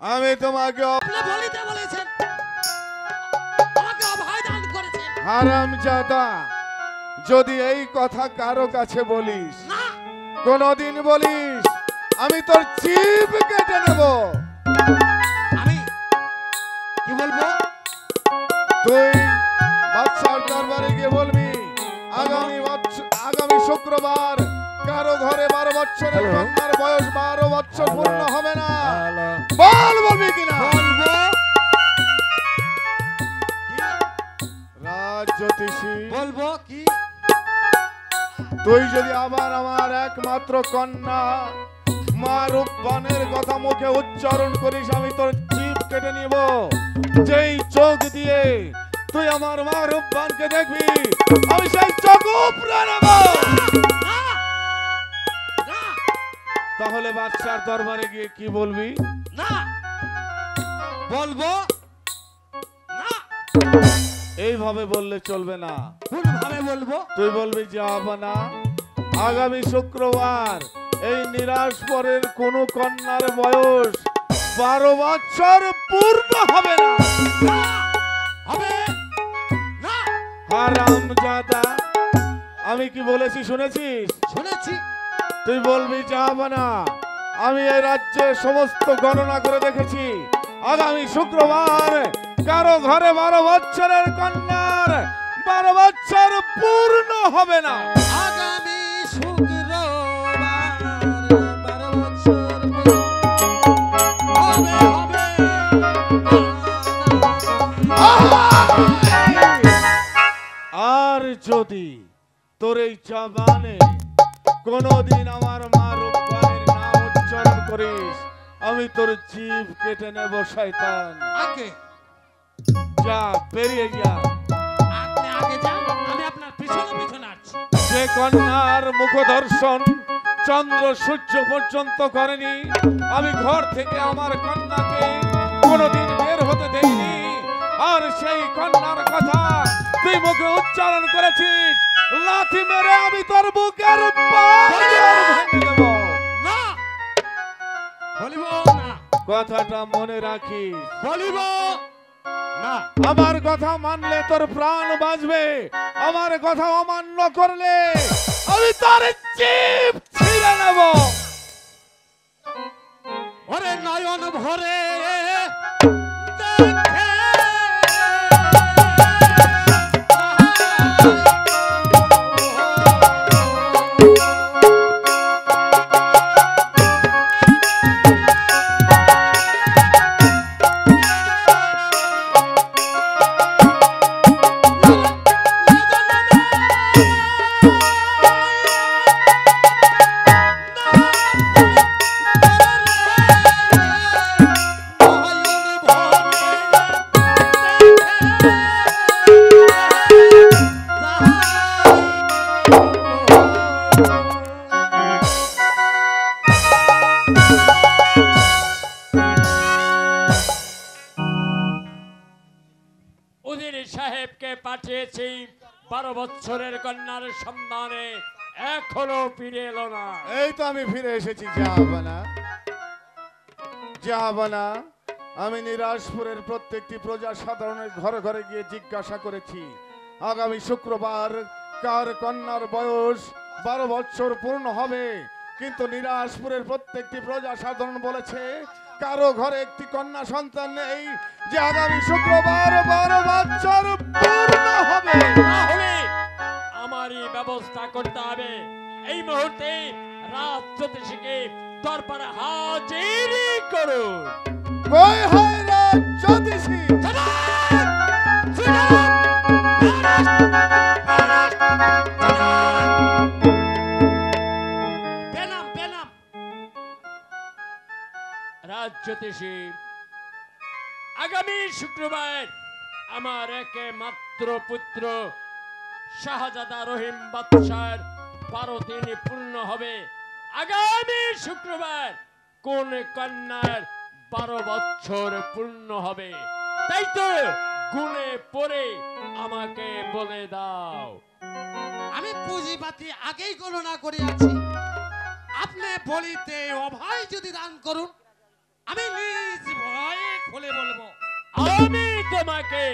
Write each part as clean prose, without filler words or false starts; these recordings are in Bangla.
আমি তোমাকে বলিতে বলেছেন, আমাকে অভয় দান করেছেন। হারামজাদা, যদি এই কথা কারো কাছে বলিস, না, কোনদিন বলিস, আমি তোর জিভ কেটে নেব। আমি কি বলবো? তুই বাদশার দরবারে গিয়ে বলবি আগামী শুক্রবার কারো ঘরে 12 বছরের কন্যার বয়স 12 বছর পূর্ণ হবে না। বলবি কিনা? বলবো। রাজ জ্যোতিষী, বলবো কি? তুই যদি আবার আমার একমাত্র কন্যা মা রূপবানের কথা মুখে উচ্চারণ করিস, আমি তোর জিভ কেটে নিব। যেই চোখ দিয়ে তুই আমার মা রূপবানকে দেখবি, আমি সেই চোখ উপড়ে নেব। তাহলে বাদশার দরবারে গিয়ে কি বলবি? না, বলবো না। এইভাবে বললে চলবে না। কোন ভাবে বলবো? তুই বলবি যাবা না, আগামী শুক্রবার এই নিরাশপরের কোন কন্যার বয়স 12 বছর পূর্ণ হবে না। হবে না। হারামজাদা, আমি কি বলেছি শুনেছিস? শুনেছি। তুই বলবি যাবা না, আমি এই রাজ্যে সমস্ত গণনা করে দেখেছি, আগামী শুক্রবার কারো ঘরে 12 বছরের কন্যার 12 বছর পূর্ণ হবে না। আগামী শুক্রবার 12 বছর হবে হবে। আর যদি তোর এই জবানে কোনদিন আমার মা রূপবানের নাম উচ্চারণ করিস, আমি তোর জিভ কেটে নেব। শয়তান, আগে যা, বেরিয়ে যা। আপনি আগে যান, আমি আপনার পিছনে পিছনে আসছি। যে কন্যার মুখ দর্শন চন্দ্র সূর্য পর্যন্ত করেনি, আমি ঘর থেকে আমার কন্যাকে কোনদিন বের হতে দেইনি। আর সেই কন্যার কথা তুই মুখে উচ্চারণ করেছিস, লাথি মেরে আমি তোর বুকের পাঁজর ভেঙে দেব। না, বলিব না। কথাটা মনে রাখিস। বলিব না। আমার কথা মানলে তোর প্রাণ বাঁচবে, আমার কথা অমান্য করলে আমি তোর জিভ ছিঁড়ে নেব। ওরে নয়ন ভরে সাহেবকে পাঠিয়েছি 12 বছরের কন্যার সন্ধানে, এখনো ফিরে এলো না। এই তো আমি ফিরে এসেছি। জাহাবানা, জাহাবানা, আমি নিরাশপুরের প্রত্যেকটি প্রজা সাধারণের ঘরে ঘরে গিয়ে জিজ্ঞাসা করেছি, আগামী শুক্রবার কার কন্যার বয়স 12 বছর পূর্ণ হবে। কিন্তু নিরাশপুরের প্রত্যেকটি প্রজা সাধারণ বলেছে কারো ঘরে একটি কন্যা সন্তান নেই, যে আগামী শুক্রবার 12 বছর পূর্ণ হবে। তাহলে আমারই ব্যবস্থা করতে হবে। এই মুহূর্তে রাজ জ্যোতিষীকে দরবারে হাজির করুন। কই হয় রাজ জ্যোতিষী? রাজ জ্যোতিষী, আগামী শুক্রবার আমার একমাত্র পুত্র শাহজাদা রহিম বাদশার 12 দিন পূর্ণ হবে। আগামী শুক্রবার কোন কন্যার 12 বছর পূর্ণ হবে, তাই তো গুণে পড়ে আমাকে বলে দাও। আমি পুঁজিপাতি আগেই গণনা করিয়াছি। আপনি বলিতে অভয় যদি দান করুন, আমি নিজ আমি তোমাকে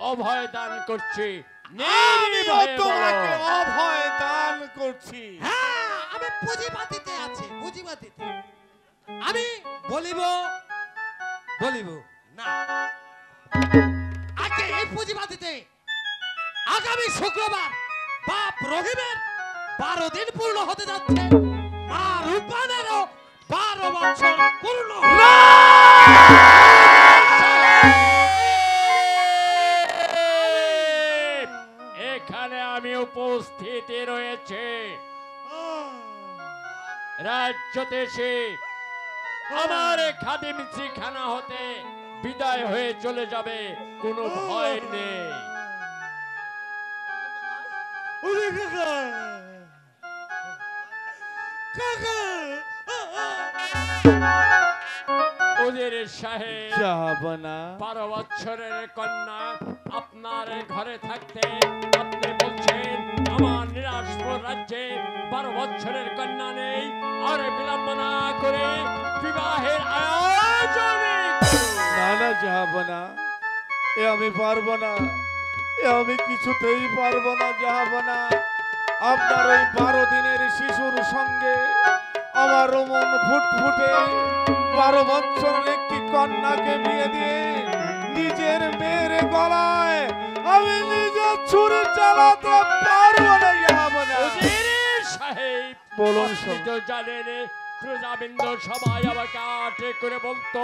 অভয় দান করছি। আমিও নির্ভয়ে তোমাকে বলো। অভয় দান করছি। হ্যাঁ, আমি পুঁজিবাতিতে আছি, পুঁজিবাতিতে। আমি বলিব বলিব না, আজকে এই পুঁজিবাতিতে আগামী শুক্রবার বাপ রহিমের 12 দিন পূর্ণ হতে যাচ্ছে, মা রূপানেরও 12 বছর পূর্ণ এখানে আমি উপস্থিত রয়েছে। রাজ্যতে এসে আমার খাদিম খানা হতে বিদায় হয়ে চলে যাবে, কোনো ভয় নেই। ওদের সাহেব, জাহাপনা 12 বছরের কন্যা আপনার ঘরে থাকতে আপনি বলছেন আমার নিরাশপুর রাজ্যে 12 বছরের কন্যা নেই, আর বিলম্ব না করে বিবাহের আয়োজন না না জাহাপনা, এ আমি পারবো না, এ আমি কিছুতেই পারবো না জাহাপনা। আপনার ওই 12 দিনের শিশুর সঙ্গে আমার মন ফুটফুটে 12 বছরের একটি কন্যাকে বিয়ে দিয়ে নিজের মেয়ের গলায় আমি নিজে ছুরি চালাতে পারবো না জাহাপনা। ওজির সাহেব, বলুন আপনি তো জানেন প্রজাবৃন্দ সবাই আমাকে আটে করে বলতো,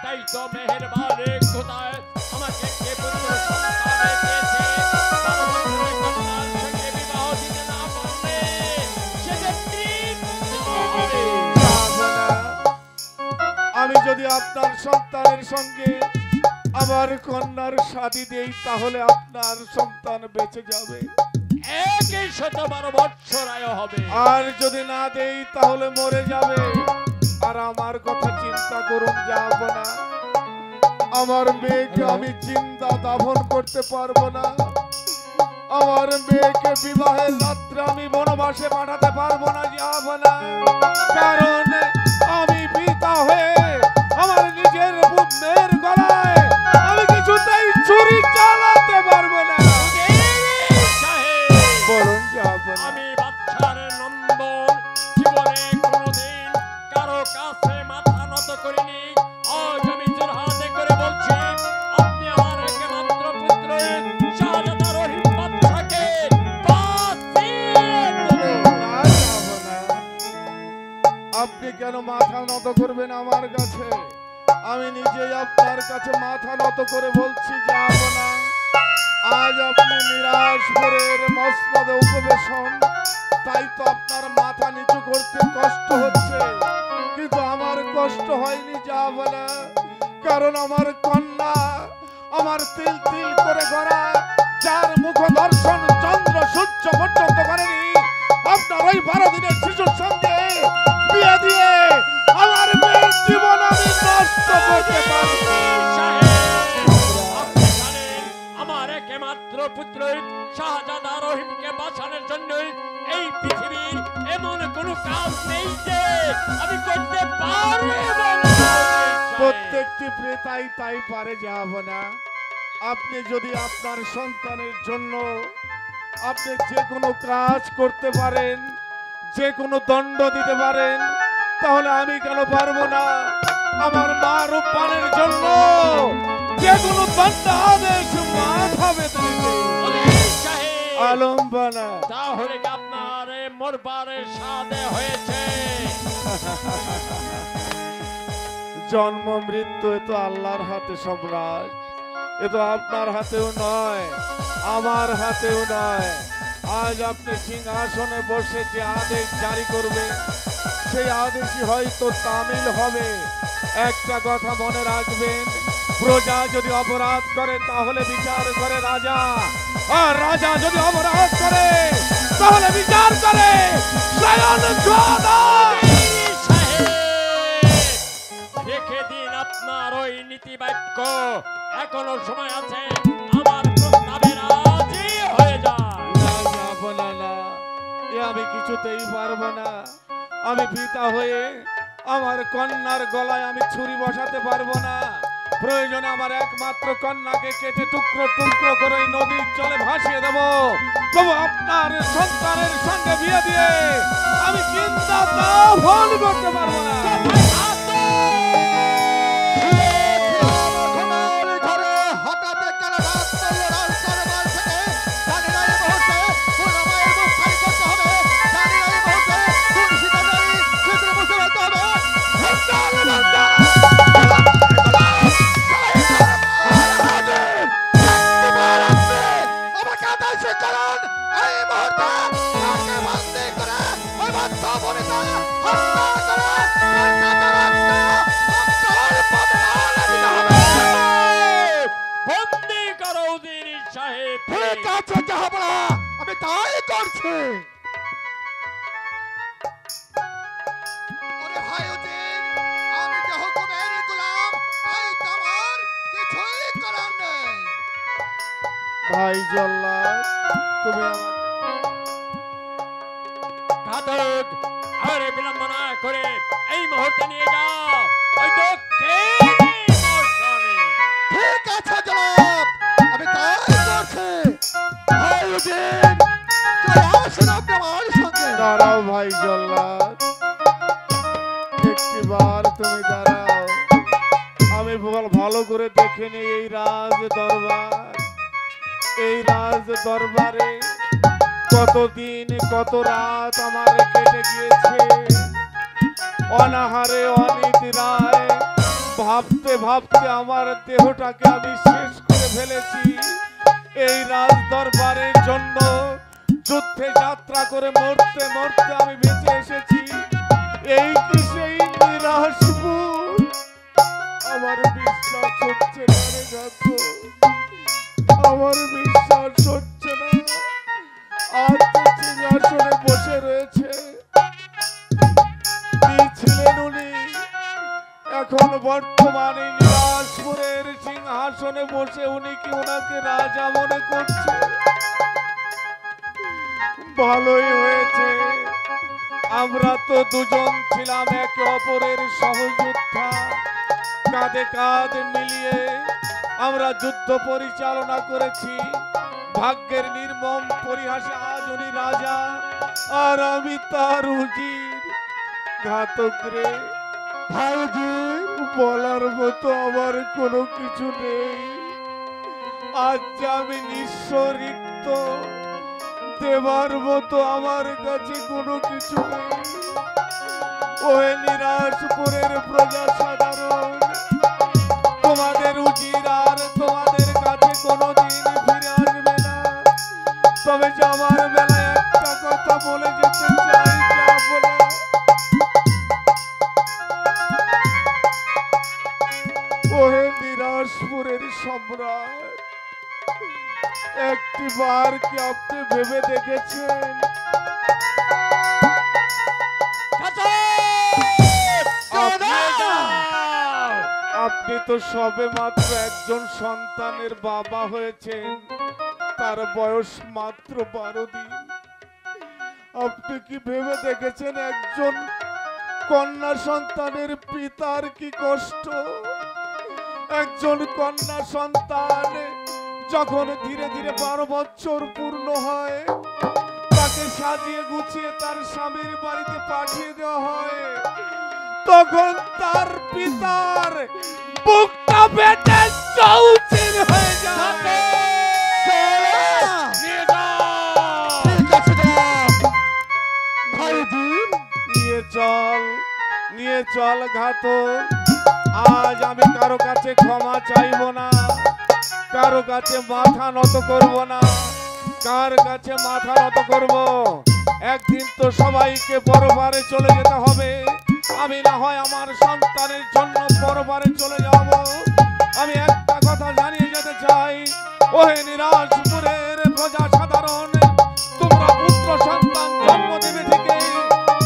তাই তো মেহেরবানে খোদায় আমাকে কে পুত্র সন্তান দিয়েছে। 12 বছরের কন্যার সঙ্গে বিবাহ দিতে না পারলে সেদিন তৃপ্ত হবে। জাহাপনা, আমি যদি আপনার সন্তানের সঙ্গে আমার কন্যার শাদী দেই তাহলে আপনার সন্তান বেঁচে যাবে, 112 বছর আয়ু হবে। আর যদি না দেই তাহলে মরে যাবে। আর আমার কথা চিন্তা করুন জাহাপনা, আমার মেয়েকে আমি জিন্দা দাফন করতে পারবো না, আমার মেয়েকে বিবাহের রাত্রে আমি বনবাসে পাঠাতে পারবো না জাহাপনা, কারণ আমি পিতা হয়ে আমার নিজের মেয়ের গলায় আমি কিছুতেই ছুরি চালাতে পারবো না। ওজির সাহেব, বলুন জাহাপনা। আমি বাচ্চার নন্দন জীবনে কোনোদিন কারো কাছে মাথা নত করিনি। আজ আমি জোরহাতে করে বলছি, আপনি আমার একমাত্র পুত্র শাহজাদা রহিম বাদশাকে বাঁচিয়ে তুলুন। না জাহাপনা, আপনি কেন মাথা নত করবেন আমার কাছে? আমি নিজেই আপনার কাছে মাথা নত করে বলছি জাহাপনা, আজ আপনি নিরাশপুরের মসনদে উপবেশন, তাই তো আপনার মাথা নিচু করতে কষ্ট হচ্ছে, কিন্তু আমার কষ্ট হয়নি জাহাপনা, কারণ আমার কন্যা আমার তিল তিল করে গড়া, যার মুখ দর্শন চন্দ্র সূর্য পর্যন্ত করেনি, আপনার ওই 12 দিনের শিশুর সঙ্গে বিয়ে দিয়ে আমার মেয়ের জীবন আমি নষ্ট করতে পারবো না। আপনি জানেন আমার একমাত্র পুত্র শাহজাদা রহিমকে বাঁচানোর জন্য এই পৃথিবীর এমন কোনো কাজ নেই যে আমি করতে পারবো না। প্রত্যেকটি প্রেতাই তাই পারে জাহাপনা। আপনি যদি আপনার সন্তানের জন্য আপনি যে কোনো কাজ করতে পারেন, যে কোনো দণ্ড দিতে পারেন, তাহলে আমি কেন পারবো না? আমার মা রূপবানের জন্য যে কোনো দণ্ড আদেশ মাথা বেঁধে দিতে ওজির সাহেব, আলম্বনা। তাহলে কি আপনার মরবার সাধে হয়েছে? জন্ম মৃত্যু এ তো আল্লাহর হাতে সম্রাট, এ তো আপনার হাতেও নয়, আমার হাতেও নয়। আজ আপনি সিংহাসনে বসে যে আদেশ জারি করবে সেই আদেশই হয়তো তামিল হবে। একটা কথা মনে রাখবেন, প্রজা যদি অপরাধ করে তাহলে বিচার করে রাজা, আর রাজা যদি অপরাধ করে তাহলে বিচার করে স্বয়ং খোদা। ওজির সাহেব, রেখে দিন আপনার ওই নীতি বাক্য, এখনো সময় আছে, আমার প্রস্তাবে রাজি হয়ে যান। না জাহাপনা, না, এ আমি কিছুতেই পারবো না। আমি পিতা হয়ে আমার কন্যার গলায় আমি ছুরি বসাতে পারবো না। প্রয়োজনে আমার একমাত্র কন্যাকে কেটে টুকরো টুকরো করে এই নদীর জলে ভাসিয়ে দেব, তবু আপনার সন্তানের সঙ্গে বিয়ে দিয়ে আমি চিন্তা ফল করতে পারবো না। বন্দি করো উজির সাহেব। আমি তাই করছি। ওরে ভাই উজির, আমি যে হুকুমের গোলাম, তাই তো আমার কিছুই করার নেই। ভাই জল্লাদ, তুমি আমাকে ঘাতক, আর বিলম্ব না করে এই মুহূর্তে নিয়ে যাও ওই দক্ষিণ মশানে। ঠিক আছে জনাব, আমি তাই করছি। ভাই উজির, চলে আসুন আপনি আমার সঙ্গে। দাঁড়াও ভাই জল্লাদ, একটিবার তুমি দাঁড়াও, আমি ভালো করে দেখে নিই এই রাজ দরবার। এই রাজ দরবারে কতদিন কত রাত আমার কেটে গিয়েছে অনাহারে অনিদ্রায়, ভাবতে ভাবতে আমার দেহটাকে আমি শেষ করে ফেলেছি। এই রাজ দরবারের জন্য যুদ্ধে যাত্রা করে মরতে মরতে আমি বেঁচে এসেছি। এই কি সেই নিরাশপুর? আমার বিশ্বাস হচ্ছে না রে গাতো, আমার বিশ্বাস হচ্ছে না। আজ সিংহাসনে বসে রয়েছে, কি ছিলেন উনি, এখন বর্তমানে নিরাশপুরের সিংহাসনে বসে উনি কি ওনাকে রাজা মনে করছে? ভালোই হয়েছে, আমরা তো দুজন ছিলাম একে অপরের সহযোদ্ধা, কাঁধে কাঁধ মিলিয়ে আমরা যুদ্ধ পরিচালনা করেছি। ভাগ্যের নির্মম পরিহাসে আজ উনি রাজা আর আমি তার উজির। ঘাতক রে ভাইজির, বলার মতো আমার কোনো কিছু নেই। আজ যে আমি নিঃস্ব রিক্ত, দেবার মতো আমার কাছে কোনো কিছু নেই। ওই নিরাশপুরের প্রজা সাধারণ, তোমাদের উজির আর তোমাদের কাছে কোনোদিন ফিরে আসবে না। তবে যে আমার বেলায় একটা কথা বলে যেতে চাই, যা বলে ওহে নিরাশপুরের সম্রাট, একটি বার কি আপনি ভেবে দেখেছেন আপনি তো সবে মাত্র একজন সন্তানের বাবা হয়েছেন, তার বয়স মাত্র 12 দিন। আপনি কি ভেবে দেখেছেন একজন কন্যা সন্তানের পিতার কি কষ্ট? একজন কন্যা সন্তান যখন ধীরে ধীরে 12 বছর পূর্ণ হয়, তাকে সাজিয়ে গুছিয়ে তার স্বামীর বাড়িতে পাঠিয়ে দেওয়া হয়, তখন তার পিতার বুকটা বেটে চৌচির হয়ে যায়। নিয়ে চল ঘাতক, আজ আমি কারো কাছে ক্ষমা চাইব না, কারো কাছে মাথা নত করব না। কার কাছে মাথা নত করব? একদিন তো সবাইকে পরপারে চলে যেতে হবে। আমি না হয় আমার সন্তানের জন্য পরপারে চলে যাব। আমি একটা কথা জানিয়ে যেতে চাই, ওহে নিরাশপুরের প্রজা সাধারণ, তোমরা পুত্র সন্তান জন্ম দেবে ঠিকই,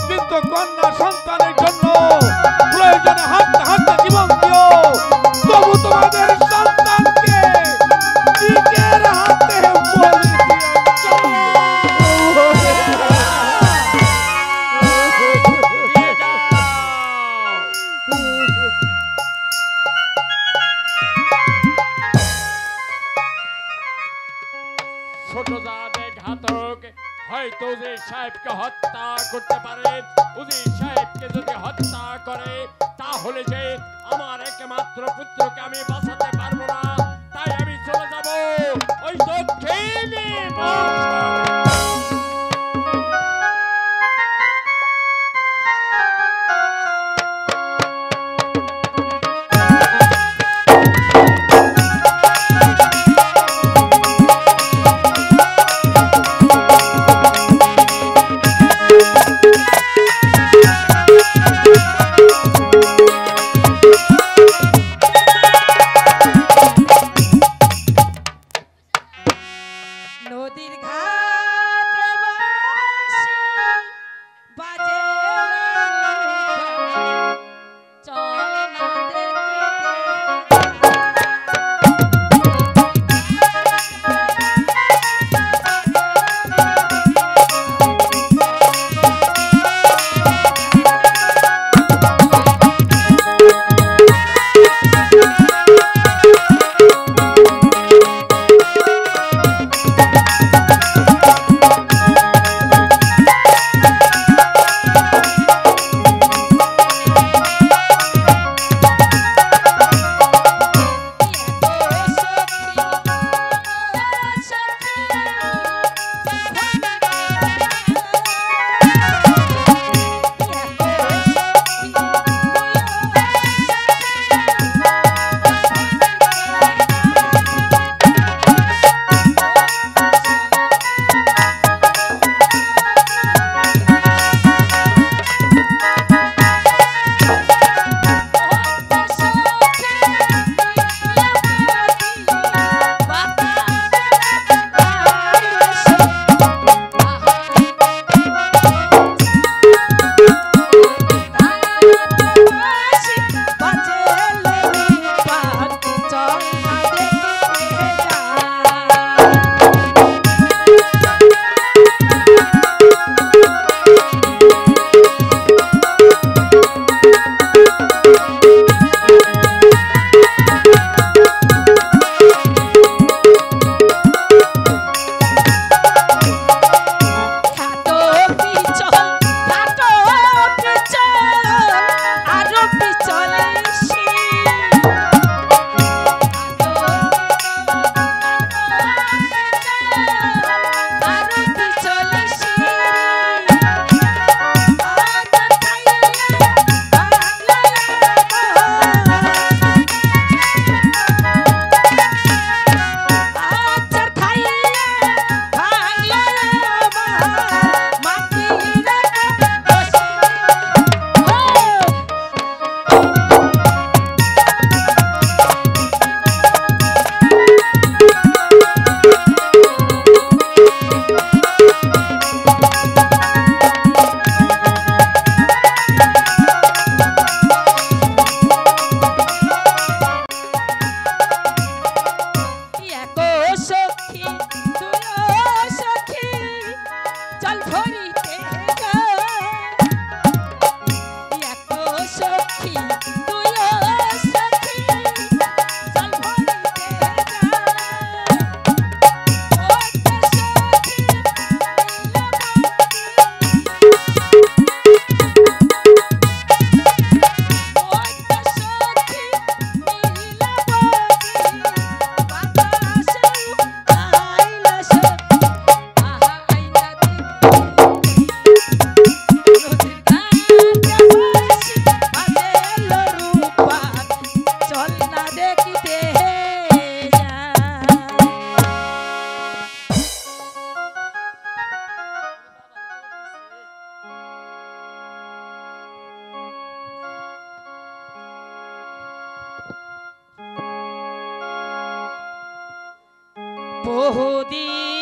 কিন্তু কন্যা সন্তানের জন্য প্রয়োজনে হাঁটতে হাঁটতে জীবন দিও, তবু তোমাদের সন্তানকে নিজের হাতে বলি হয়তো উজির সাহেবকে হত্যা করতে পারে। উজির সাহেবকে যদি হত্যা করে তাহলে যে আমার একমাত্র পুত্রকে আমি বাঁচাতে পারবো না, তাই আমি চলে যাব ওই দক্ষিণী মৌসুমে। নদীর ঘাটে বাঁশি বাজে চল না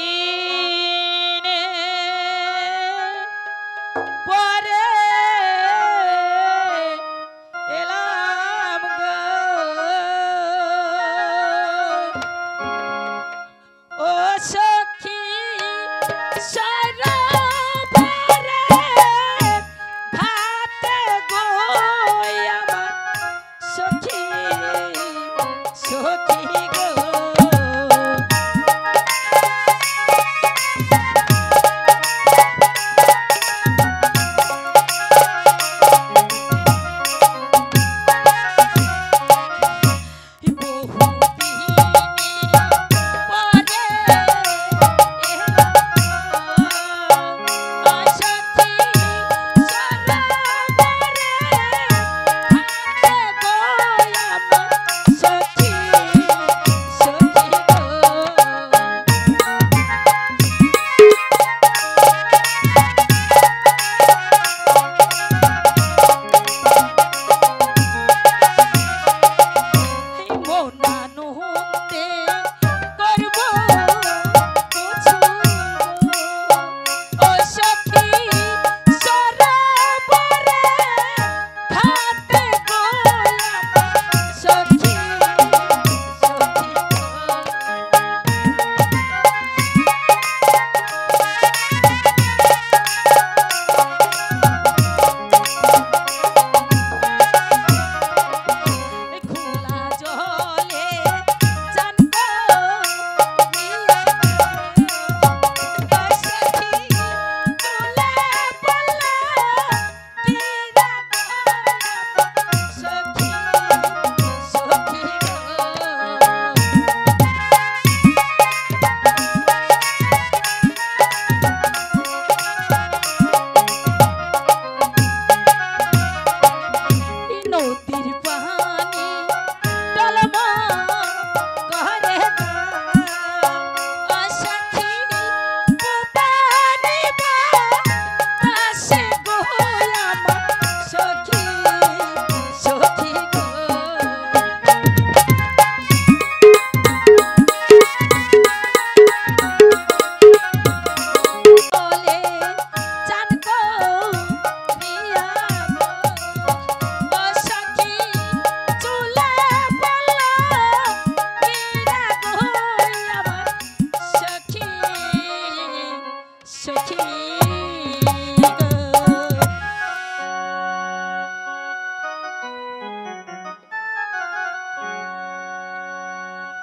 বহুদিনে পরে এলাম গো ও সখী সরোবরে ঘাটে গো আমার সখী সখী গো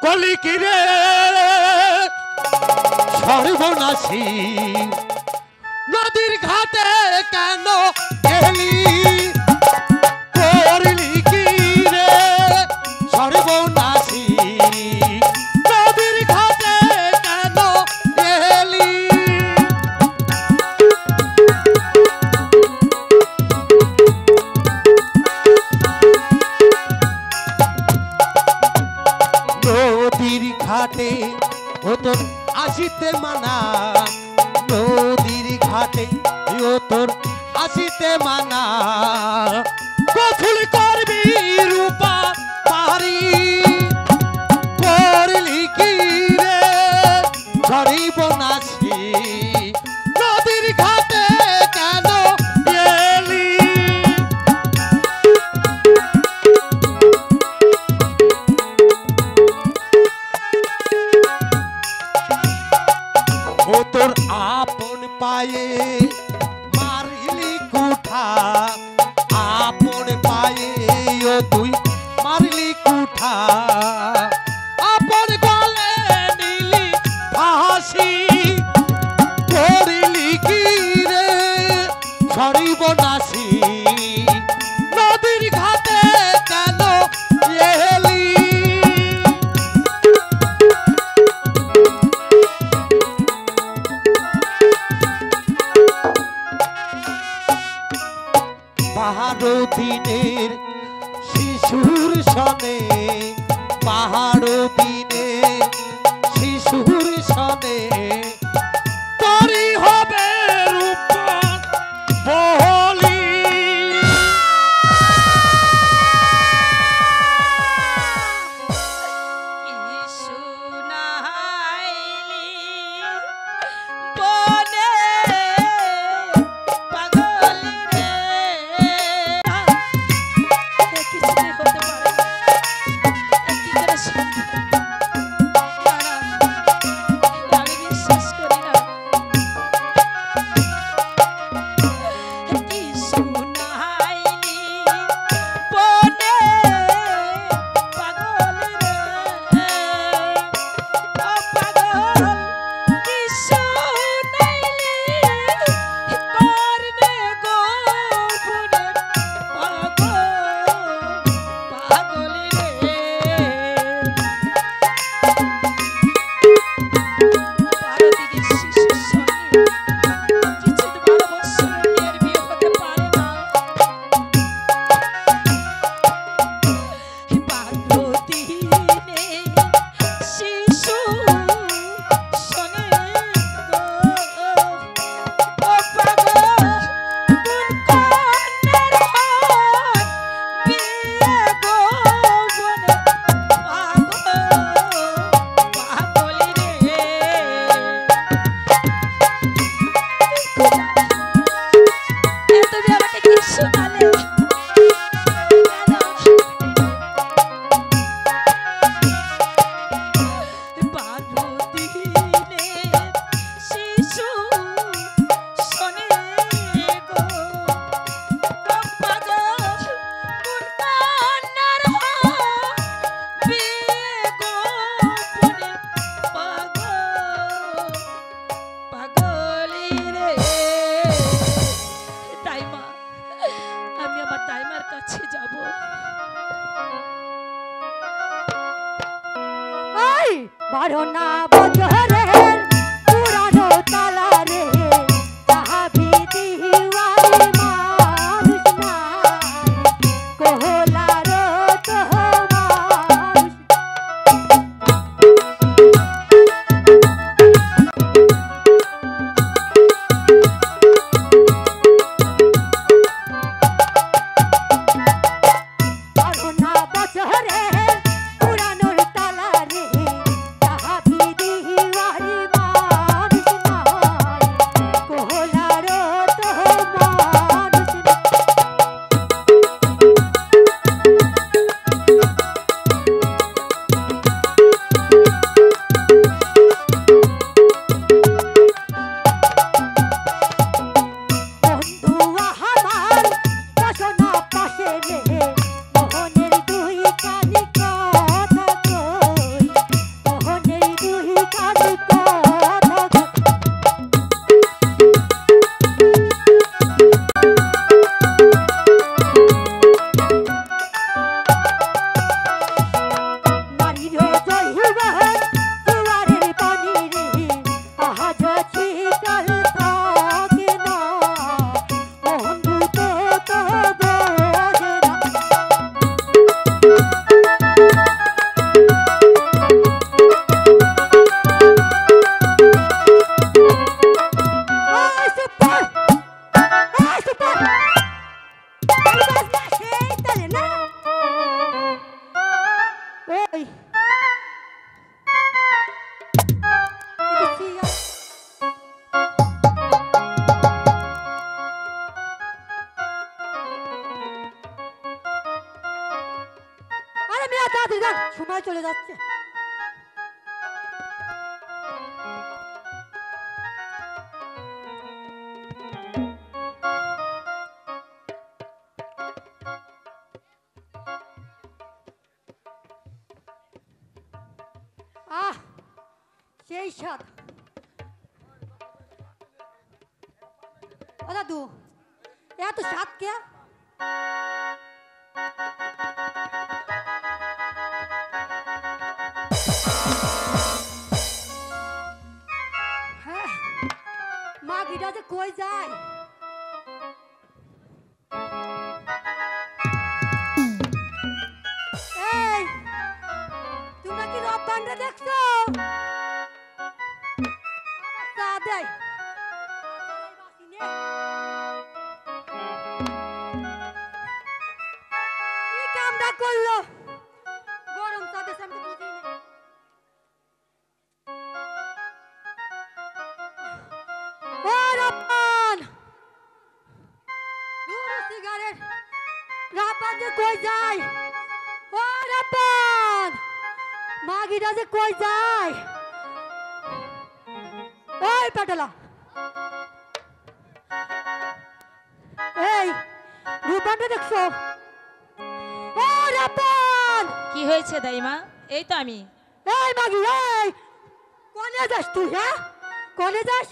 কলিকিরে সর্বনাশী নদীর ঘাটে কেন এলি করলি কি রে সর্বনাশী নদীর ঘাটে কেন এলি নদীর ঘাটে ও তোর আসিতে মানা নদীর ঘাটে ও তোর আসিতে মানা গোসল করবি রূপা পারি করলি কি রে সর্বনাশী নদীর ঘাটে কেন এলি ও তোর আপন পায়ে মারিলি কুঠা আপন পায়ে ও তুই মারিলি কুঠা আপন গলে নিলি ফাঁসি করিলি কি রে সর্বনাশী নদীর ঘাটে কেন এলি পাহাড় দিনের শিশুর সনে পাহাড় দিনে শিশুর সনে তরি হবে রূপ বলি কি শুনাইলি বনে পাগল রে কিছুই হতে পারে না। কি করে সম্ভব? না, না, আমি বিশ্বাস করি না। কি শুনাইলি বনে পাগল রে ও পাগল কি শুনাইলি করনে গোপনে পাগল রে পারতির শিশুর সঙ্গে কিছু 12 বছরের মেয়ের বিয়ে হতে পারে না। পারতিনে শিশু শোনে গো ও পাগল কোন কন্যার হাত বিয়ে গোপনে পাগল রে তুমি আমাকে কি শোনালে? পারতিনে শিশু শোনে গো ও পাগল কোন কন্যার হাত বিয়ে গোপনে পাগল রে দাইমা আমি আমার দাইমার কাছে যাব। ওই বড় না বজরের পুরানো তালা রে চাবি দিওয়ারি মানুষ নাই কোহলারো তো মানুষ বড় না বজরের পুরানো তালা রে চাবি দিওয়ারি এই এটা সিগা আরে মিয়া তাড়াতাড়ি যান, সময় চলে যাচ্ছে। আহ সেই স্বাদ। ও দাদু এত স্বাদ কে? হ্যাঁ মাগিটা যে কই যায়? এই তোমরা কি রব্বানটা দেখছো? আমার চা দেয়। কি কামটা করলো? গরম চা দেশ আমি তো বুঝি না। ও রব্বান দূর সিগারেট রব্বান যে কই যায়? ও রব্বান মাগিটা যে কই যায়? এই পাটলা এই রূপানটা দেখছো? ও রব্বান কি হয়েছে দাইমা? এই তো আমি। এই মাগি এই কোনে যাস তুই? হ্যাঁ কোনে যাস?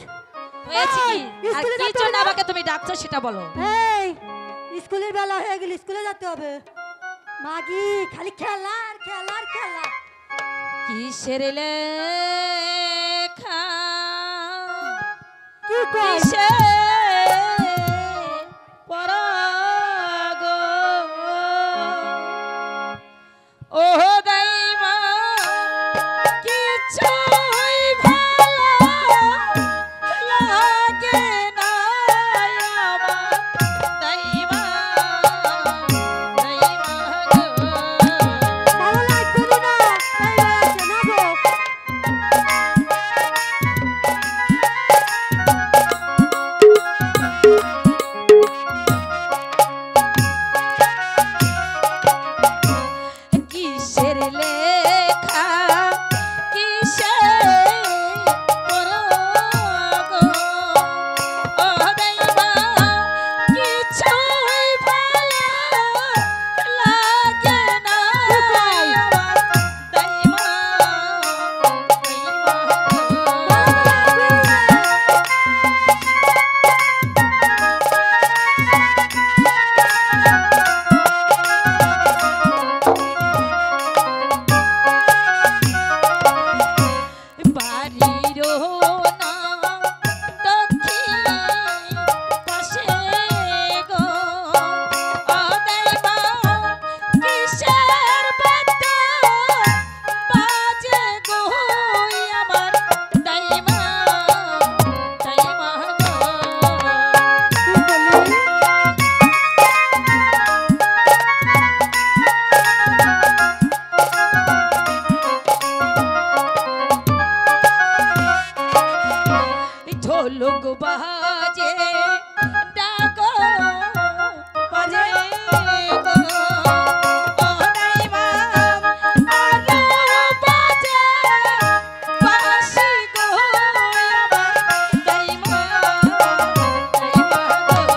হয়েছে কি? এই, আর স্কুলে কি যেতে জন্য হবে? আমাকে তুমি ডাকছো সেটা বলো। এই স্কুলের বেলা হয়ে গেল, স্কুলে যেতে হবে। মাগি খালি খেলা আর খেলা আর খেলা। কিসের লেখা কি কই? কিসের পরাগ ও দাইমা কিছুই ভালো লাগে না আমার দাইমা দাইমা গো। ভালো লাগবে না তাই আছে না গো। কিসের লেখা কিসের পরাগ ও দাইমা কিছুই ভালো লাগে না আমার দাইমা বাড়িরও না দক্ষিণ পাশে গো ও দাইমা কিসের বাদ্য বাজে গো আমার দাইমা দাইমা গো। কি বলি? ঢোলক বাজে ডাকো বাজে গো ও দাইমা আরো বাজে বাঁশি গো আমার দাইমা দাইমা গো।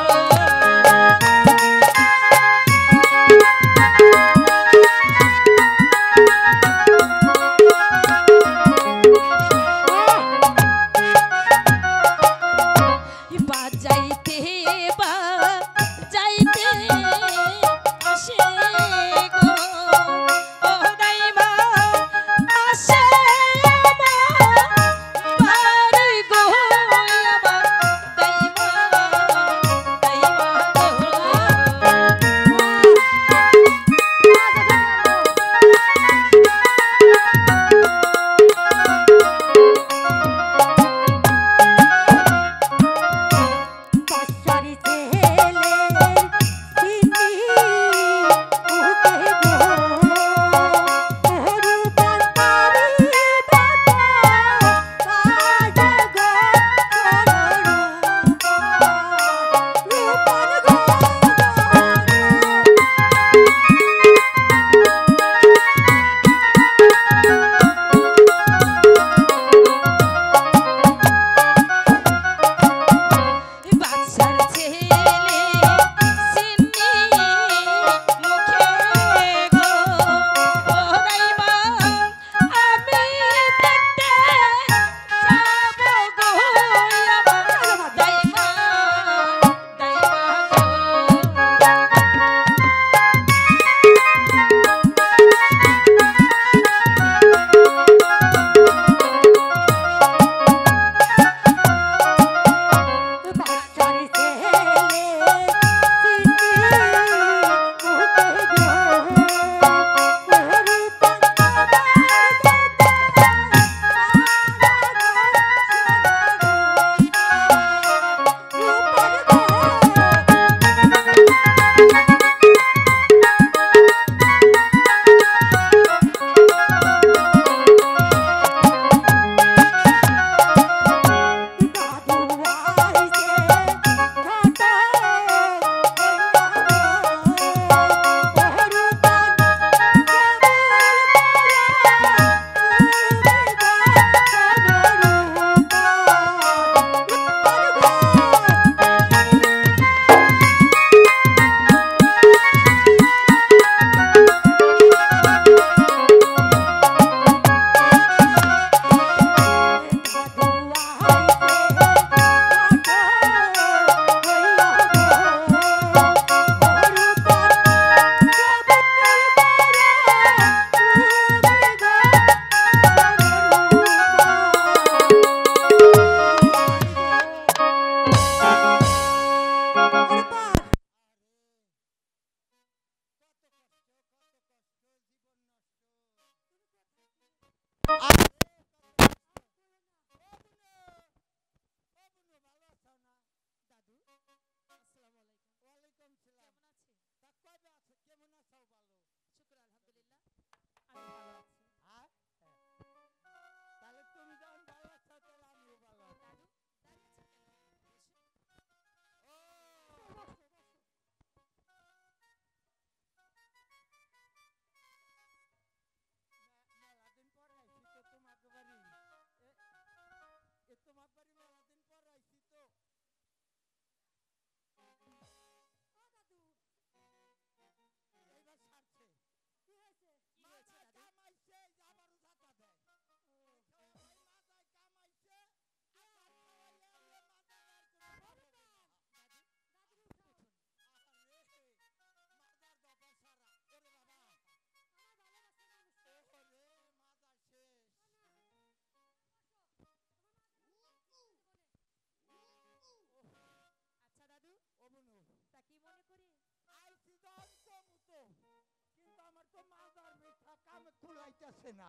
হইতাছে না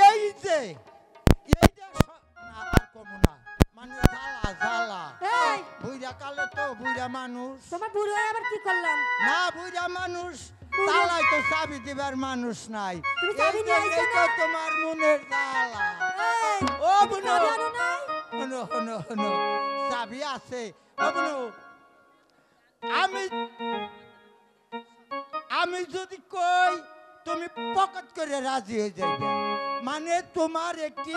এই যে এইটা না আর কম না মানে জ্বালা জ্বালা এই বুইরা কালে তো বুইরা মানুষ তোমার বুড়ো হয়ে আবার কি করলাম না বুইরা মানুষ তালাই তো চাবি দিবার মানুষ নাই তুমি চাবি নিয়ে আইছো এইটা না? তোমার মনের জ্বালা এই ও বুনো চাবি আনো নাই? হনো হনো হনো চাবি আছে ও বুনো আমি আমি যদি কই তুমি পকেট করে রাজি হয়ে যাইবে মানে তোমার একটি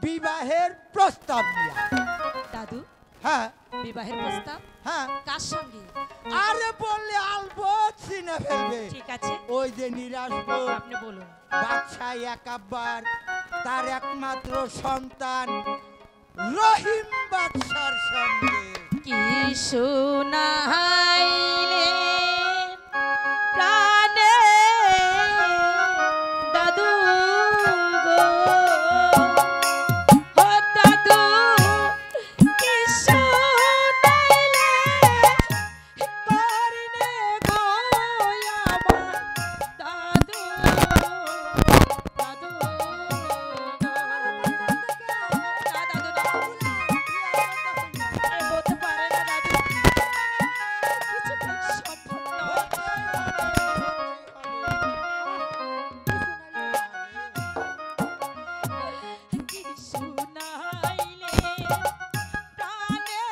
বিবাহের প্রস্তাব নিয়া দাদু হ্যাঁ বিবাহের প্রস্তাব হ্যাঁ কার সঙ্গে? আরে বললে আলবত চিনে ফেলবে ঠিক আছে ওই যে নিরাশপুর আপনি বলুন। বাদশাহ একাব্বার তার একমাত্র সন্তান রহিম বাদশার সঙ্গে কি শুনাইলে প্রাণে দাদু গো ও দাদু কি শুনাইলে করনে গো আমার দাদু দাদু না দাদু না বলতে পারে না দাদু কিছুতেই সম্ভব নয়। কি শুনাইলে প্রাণে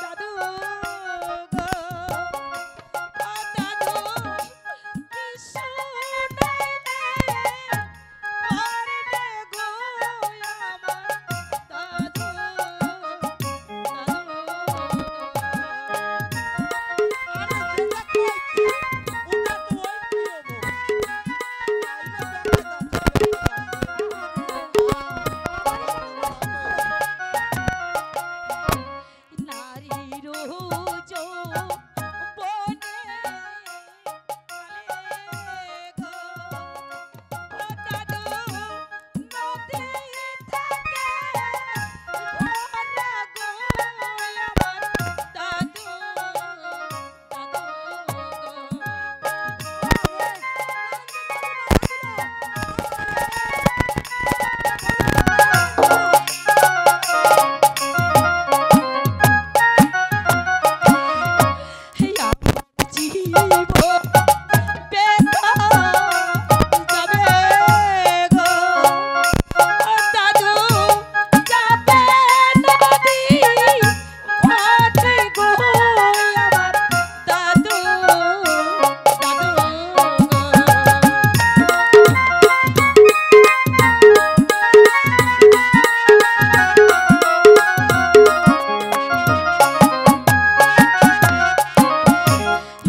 দাদু গো ও দাদু কি শুনাইলে করনে গো আমার দাদু নারীর বনে গো ও দাদু নদী থাকে ভরা গো আমার দাদু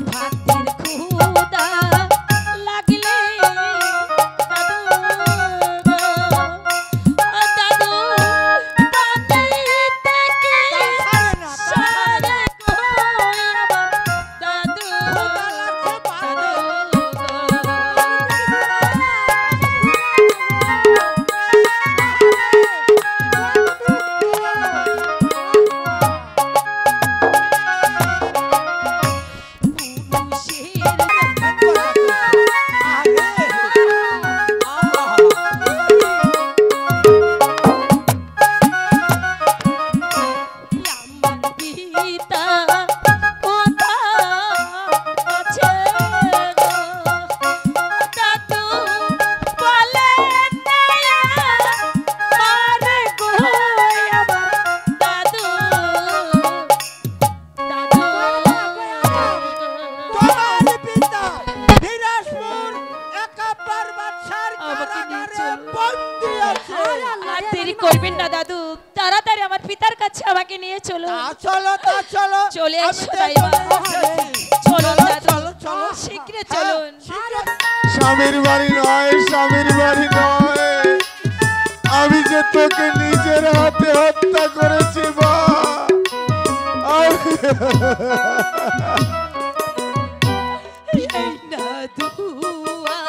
ভাতের খুদা লাগলে দাদু গো ও দাদু পানিতে কি সারে গো আমার দাদু দাদু পুরুষের আমার পিতা ওটা আছে গো দাদু বলে মারে গো আমার দাদু দাদু তোমার পিতা নিরাশপুর একাব্বার বাদশার আমাকে নিয়ে কারাগারে চলো। বন্দী আছে আর দেরি করবেন না দাদু তাড়াতাড়ি আমার পিতার কাছে আমাকে নিয়ে চলো তা চলো তা চলো চলে আমি এসো তো দাইমা। এসেছি। চলুন দাদু চলো চলো শীঘ্রে হ্যাঁ, চলুন শীঘ্র। স্বামীর বাড়ি নয়, স্বামীর বাড়ি নয়, আমি যে তোকে নিজের হাতে হত্যা করেছি বা এই না দুয়া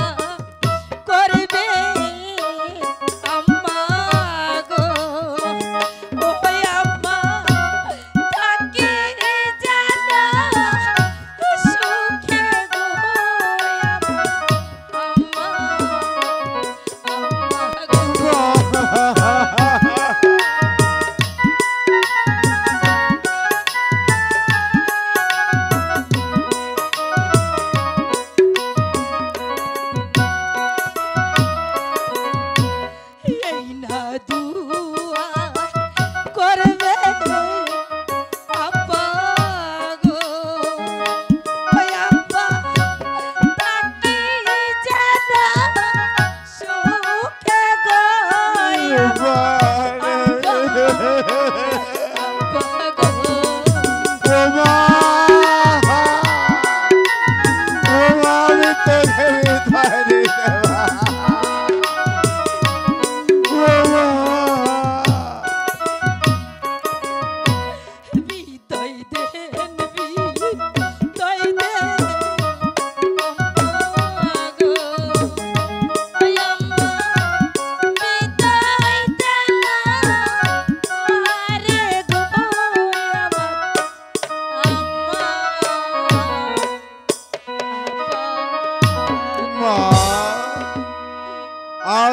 করবে আম্মা গো ওই আম্মা তাকে জানা সুখে গো আম্মা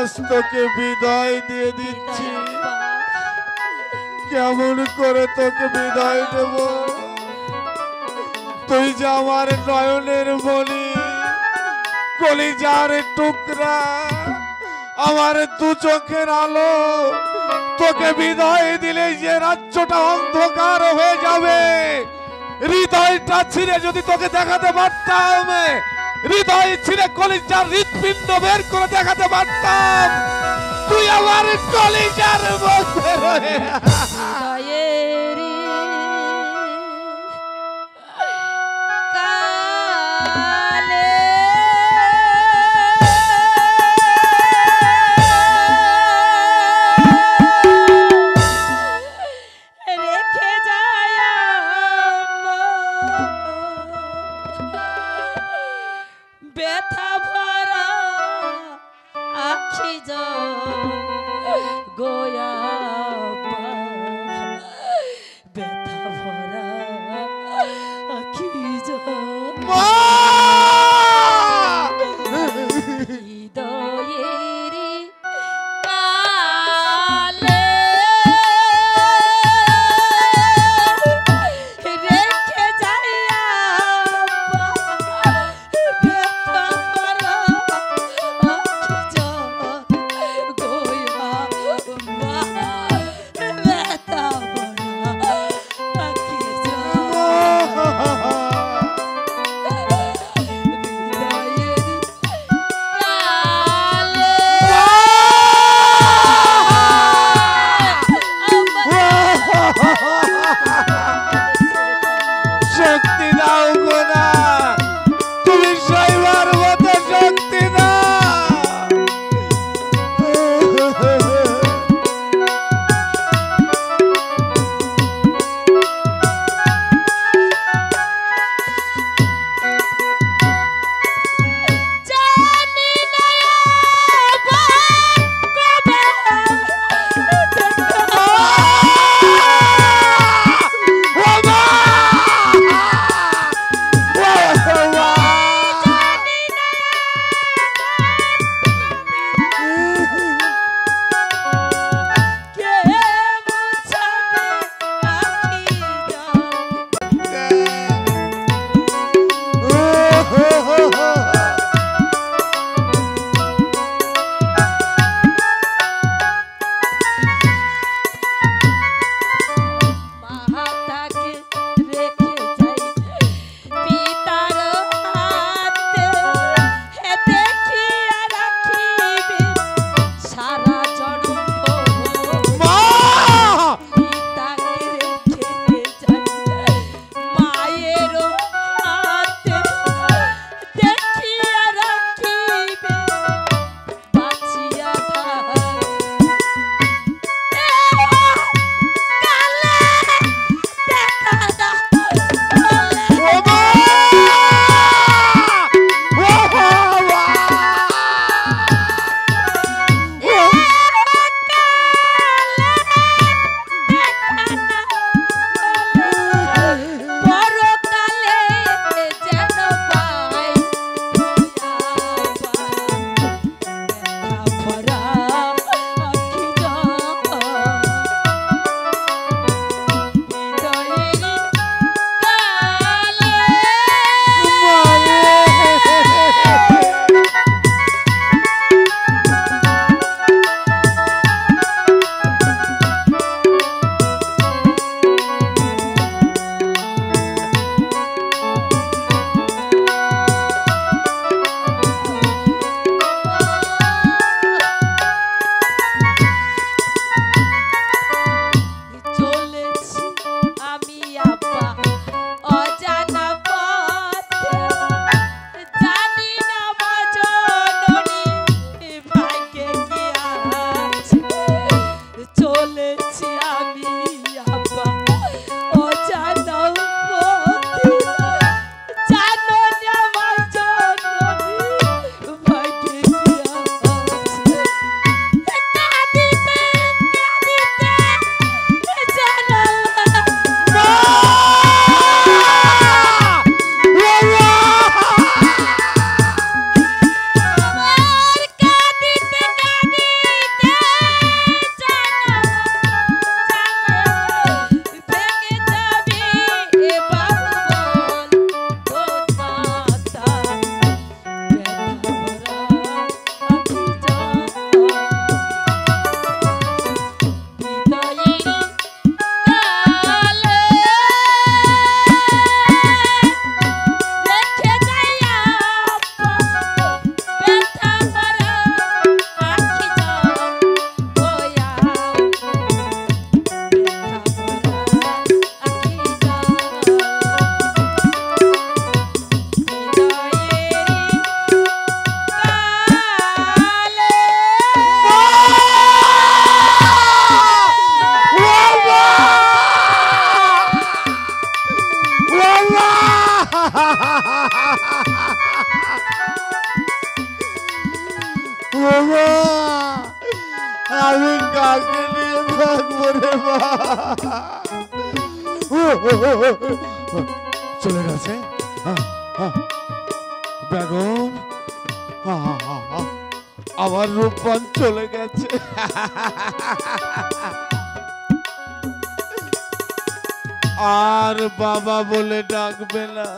আজ তোকে বিদায় দিয়ে দিচ্ছি। কেমন করে তোকে বিদায় দেব? তুই যে আমার নয়নের মনি, কলিজার টুকরা, আমার দু চোখের আলো। তোকে বিদায় দিলে যে রাজ্যটা অন্ধকার হয়ে যাবে। হৃদয়টা ছিঁড়ে যদি তোকে দেখাতে পারতাম, হৃদয় ছিঁড়ে কলিজার হৃৎপিণ্ড বের করে দেখাতে পারতাম, তুই আমার কলিজার মধ্যে রয়ে হৃদয়েরি কালে রেখে যায় ব্যথা ভরা আখি গোয়া ব্যথা ভরা আখি হৃদয়েরি কালে রেখে যাইয়া ব্যথা ভরা আখি গোয়া কাকে নিয়ে থাকবো রে মা? চলে গেছে বেগম, আমার রূপবান চলে গেছে। আর বাবা বলে ডাকবে না,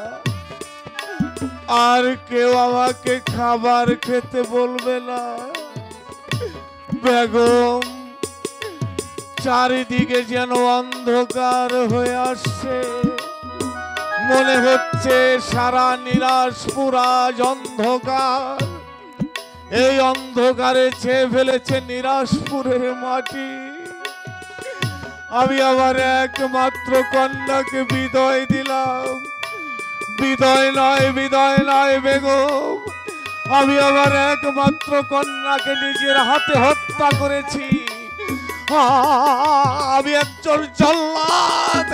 আর কেউ আমাকে খাবার খেতে বলবে না। বেগম, চারিদিকে যেন অন্ধকার হয়ে আসছে, মনে হচ্ছে সারা নিরাশপুর আজ অন্ধকার। এই অন্ধকারে ছেয়ে ফেলেছে নিরাশপুরের মাটি। আমি আমার একমাত্র কন্যাকে বিদায় দিলাম। বিদায় নয় বেগম, আমি আমার একমাত্র কন্যাকে নিজের হাতে হত্যা করেছি। আমি একজন জল্লাদ,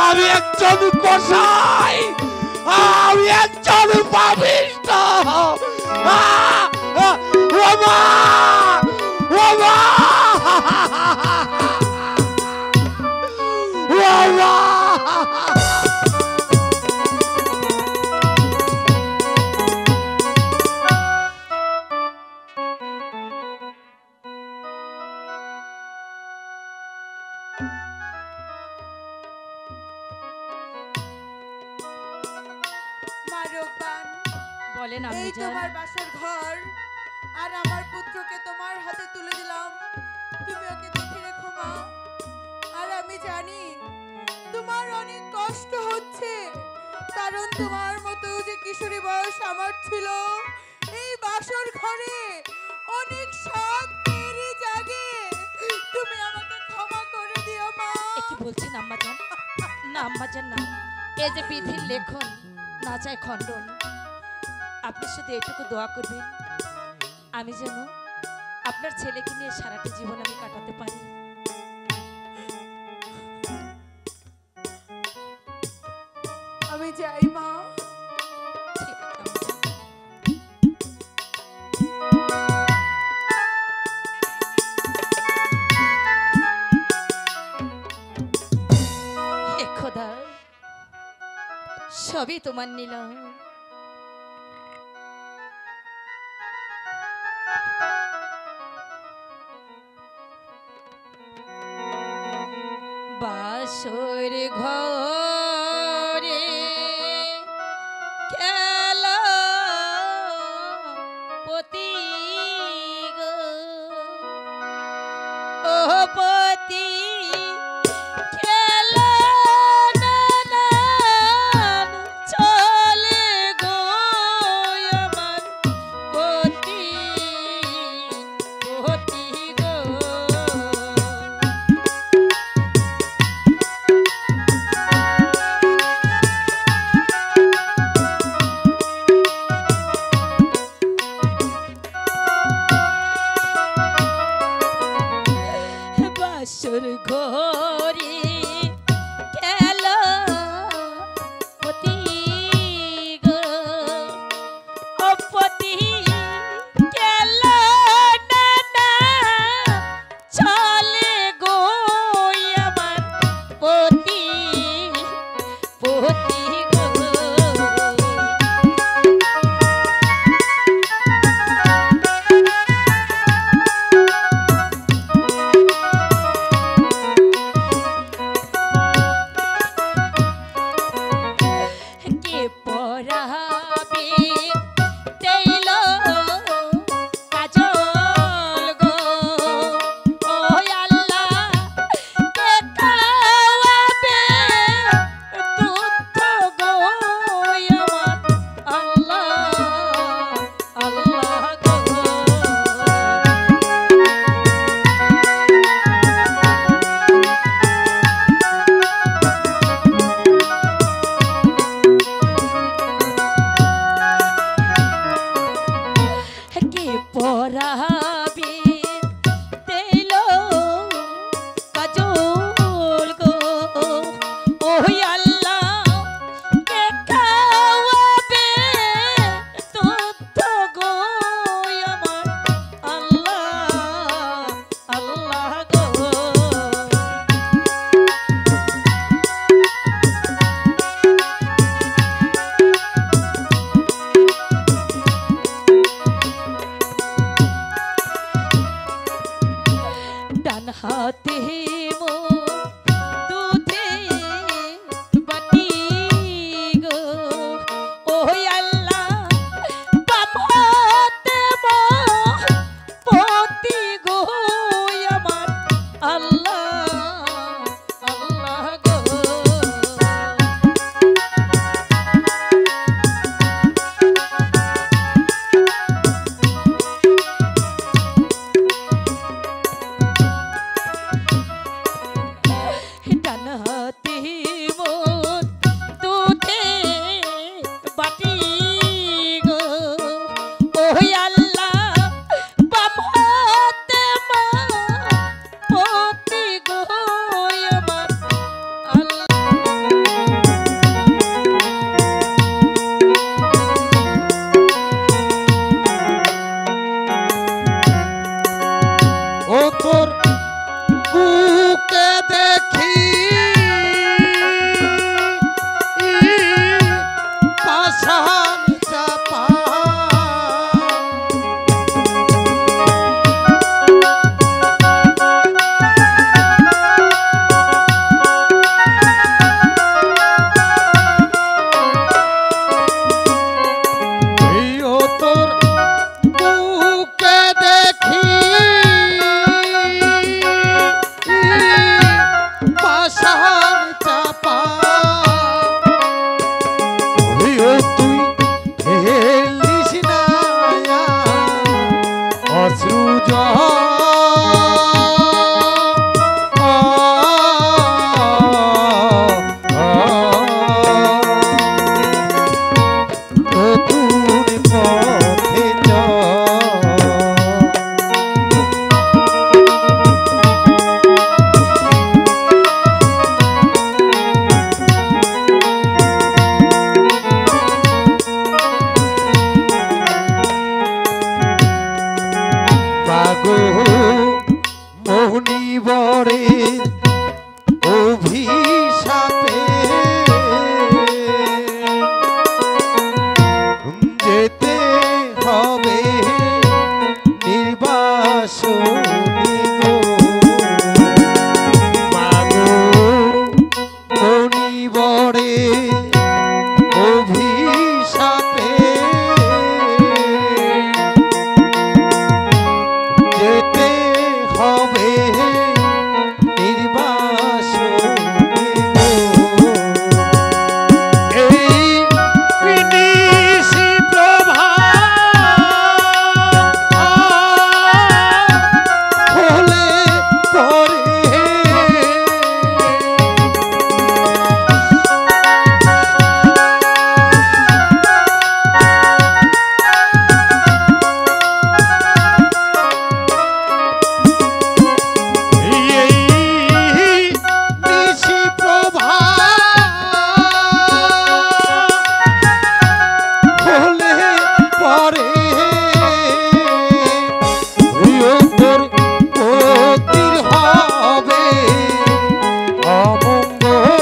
আমি একজন কসাই, আমি একজন পাপিষ্ঠ। মা রূপবান, বলেন এই আম্মি জান। তোমার বাসর ঘর, আর আমার পুত্রকে তোমার হাতে তুলে দিলাম। তুমি ওকে দেখে রেখো মা। আর আমি জানি তোমার অনেক কষ্ট হচ্ছে, কারণ তোমার মতো যে কিশোরী বয়স আমার ছিল, এই বাসর ঘরে অনেক সাত মেয়েরই জাগে। তুমি আমাকে ক্ষমা করে দিও মা। এ কি বলছেন আম্মা জান? না আম্মা জান না, এই যে বিধির লেখন না চায় খণ্ডন। আপনি শুধু এটুকু দোয়া করবেন, আমি যেন আপনার ছেলেকে নিয়ে সারাটা জীবন আমি কাটাতে পারি। আমি যাই মা। ঠিক আছে আম্মা জান। হে খোদা, সবই তোমার নিলাম। বাসর ঘরে খেলা পতি গো, ও পতি খেলা নানান চলে গো আমার পতি পতি গো। বাসর ঘরে খেলা পতি গো, ও পতি খেলা নানা চলে গো আমার পতি পতি গো। হাতে মোর দুধে বাটি গো ও আল্লাহ বামতে মোর পতি গো আমার আল্লাহ আল্লাহ গো ডানাতে মোর দুধে বাটি গো ওই আল্লাহ বাম হাতে মোর পতি গো আমার আল্লাহ ও তোর বুকে দেখি পাষাণ চাপা এই ও তোর বুকে দেখি পাষাণ চাপা ওই ও তুই ফেলিস না অশ্রু নতুন পথে পাগো মোহনী বরে অভিশাপে যেতে হবে নির্বাসনী গো পাগো মোহনী বরে অভিশাপে যেতে হবে নির্বাসনে গো। এই নিশি প্রভা হলে পরে নিশি প্রভা হলে পরে তোর পতির হবে অমঙ্গল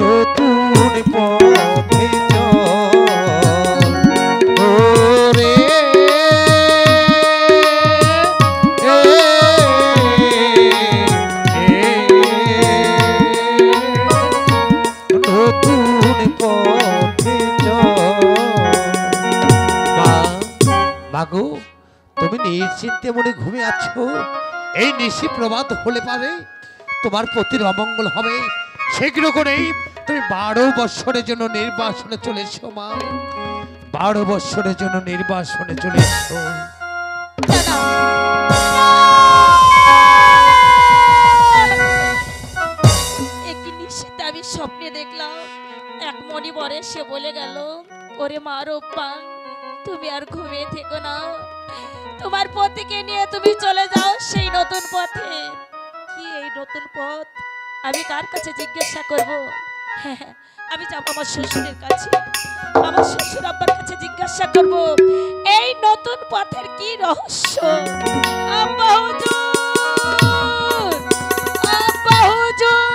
নতুন পথে চল ওরে নতুন পথে মাগো তুমি নিশ্চিন্তে মনে ঘুমিয়ে আছো এই নিশি প্রভাত হলে পারে তোমার পতির অমঙ্গল হবে শীঘ্র করেই তুমি 12 বৎসরের জন্য নির্বাসনে চলে এসো মা 12 বৎসরের জন্য নির্বাসনে চলে এসো একটি নিশ্চিত আমি স্বপ্নে দেখলাম এক মণিবরে সে বলে গেল ওরে মা রূপবান তুমি আর ঘুমিয়ে থেকো না তোমার পতিকে নিয়ে তুমি চলে যাও সেই নতুন পথে কি এই নতুন পথ আমি কার কাছে জিজ্ঞাসা করব হ্যাঁ আমি যাব আমার শ্বশুরের কাছে আমার শ্বশুর আব্বার কাছে জিজ্ঞাসা করব এই নতুন পথের কি রহস্য আব্বা হুজুর আব্বা হুজুর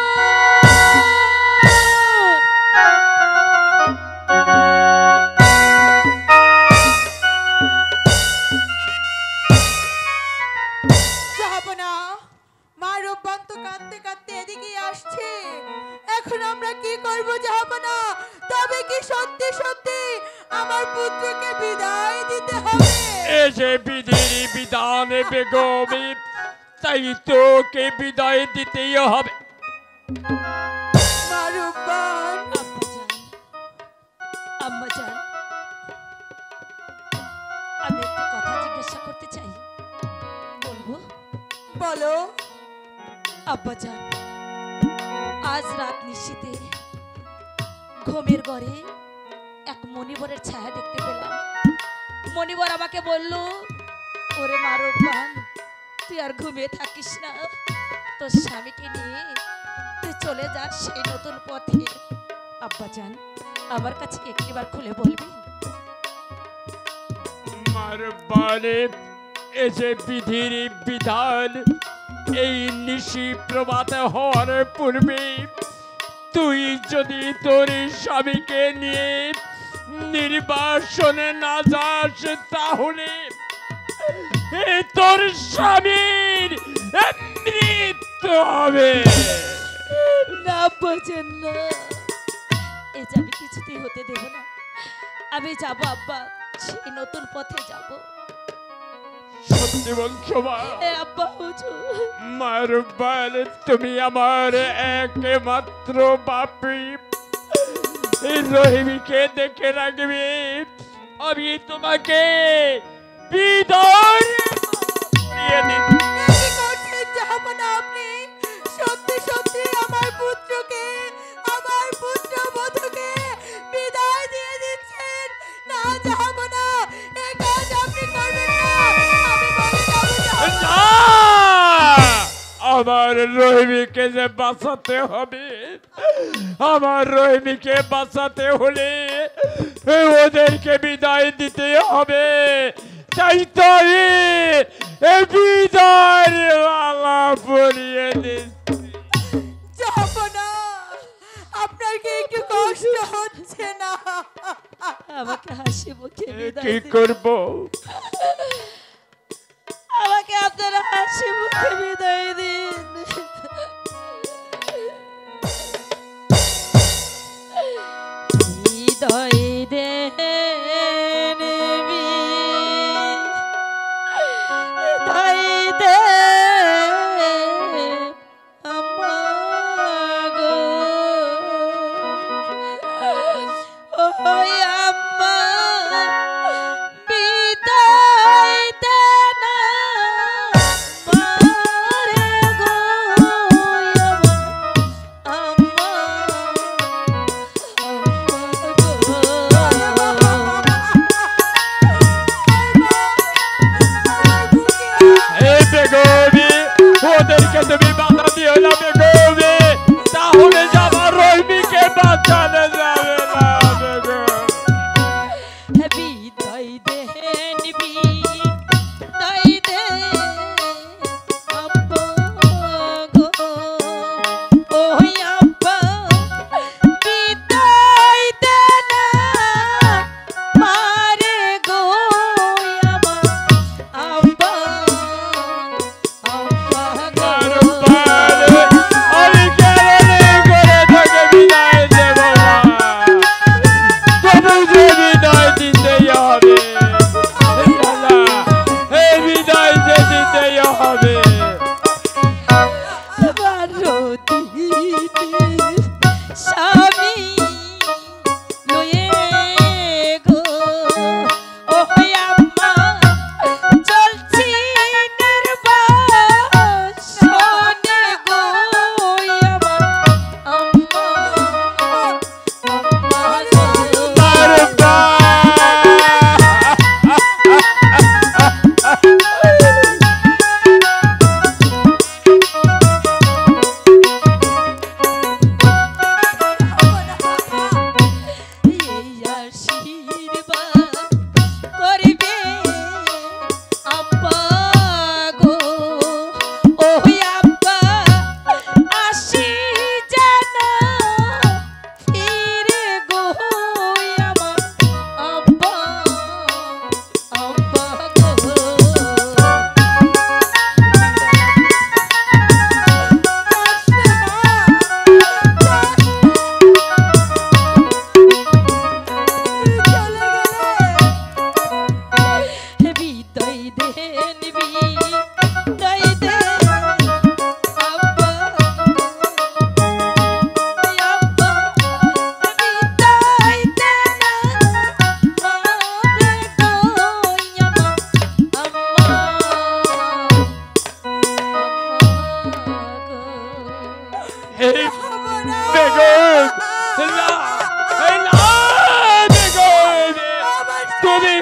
করব জাহাপনা, তবে কি সত্যি সত্যি আমার পুত্রকে বিদায় দিতে হবে? এই যে বিধির বিধান বেগম, তাই তোকে বিদায় দিতেই হবে। মারুবান, আম্মাজান, আমি একটা কথা জিজ্ঞাসা করতে চাই, বলবো? বলো। আব্বাজান, আজ রাত নিশীতে ঘুমের ঘরে এক মণিবরের ছায়া দেখতে পেলাম। মণিবর আমাকে বলল, ওরে মারুবান, তুই আর ঘুমিয়ে থাকিস না, তোর স্বামীকে নিয়ে তুই চলে যাস সেই নতুন পথে। আব্বাজান, আমার কাছে একটিবার খুলে বলবি? মারবানে, এই যে বিধির বিধান, এই নিশি প্রভাত হওয়ার পূর্বে তুই যদি তোর স্বামীকে নিয়ে নির্বাসনে না যাস, তাহলে তোর স্বামীর মৃত্যু হবে। না আব্বাজান, না, এই যে আমি কিছুতেই হতে দেব না। আমি যাব আব্বা, সেই নতুন পথে যাব। সত্যি বলছো মা? আব্বা হুজুর, মারবান, তুমি আমার একমাত্র বাপি, এই রহিমকে দেখে রাখবে। আমি তোমাকে বিদায় দিয়ে দিচ্ছি। কি করছেন জাহাপনা আপনি? সত্যি সত্যি আমার পুত্রকে, আমার পুত্রবধূকে বিদায় দিয়ে দিচ্ছেন? না জাহাপনা, এই কাজ আপনি করবেন না। আমি বলে যাব জাহাপনা। না! আমার রহিমীকে যে বাঁচাতে হবে, আমার রহিমীকে বাঁচাতে হলে ওদেরকে বিদায় দিতে হবে। তাই তো বিদায় মালা পরিয়ে দিচ্ছি। জাহাপনা, আপনার কি একটু কষ্ট হচ্ছে না? আমাকে হাসি মুখে বিদায় কি দিন। করব? আমাকে আপনারা হাসি মুখে বিদায় দিন। হৃদয় দেন হৃদয় দেন আমাগো, ওই আম্মা বিদায় দেন আমারে গো, আম্মা, এই বেগমি, ওদেরকে তুমি বাধা দিও না বেগমি, তাহলে যে আমার রহিমীকে বাঁচানো যাবে না বেগম। বিদায় দেন বিদায় দেন আব্বা গো, ওই আব্বা বিদায় দেন মারে গো, আমার আব্বা, আব্বা গো। মারবানে, আমি কেন করে তোকে বিদায় দেব না?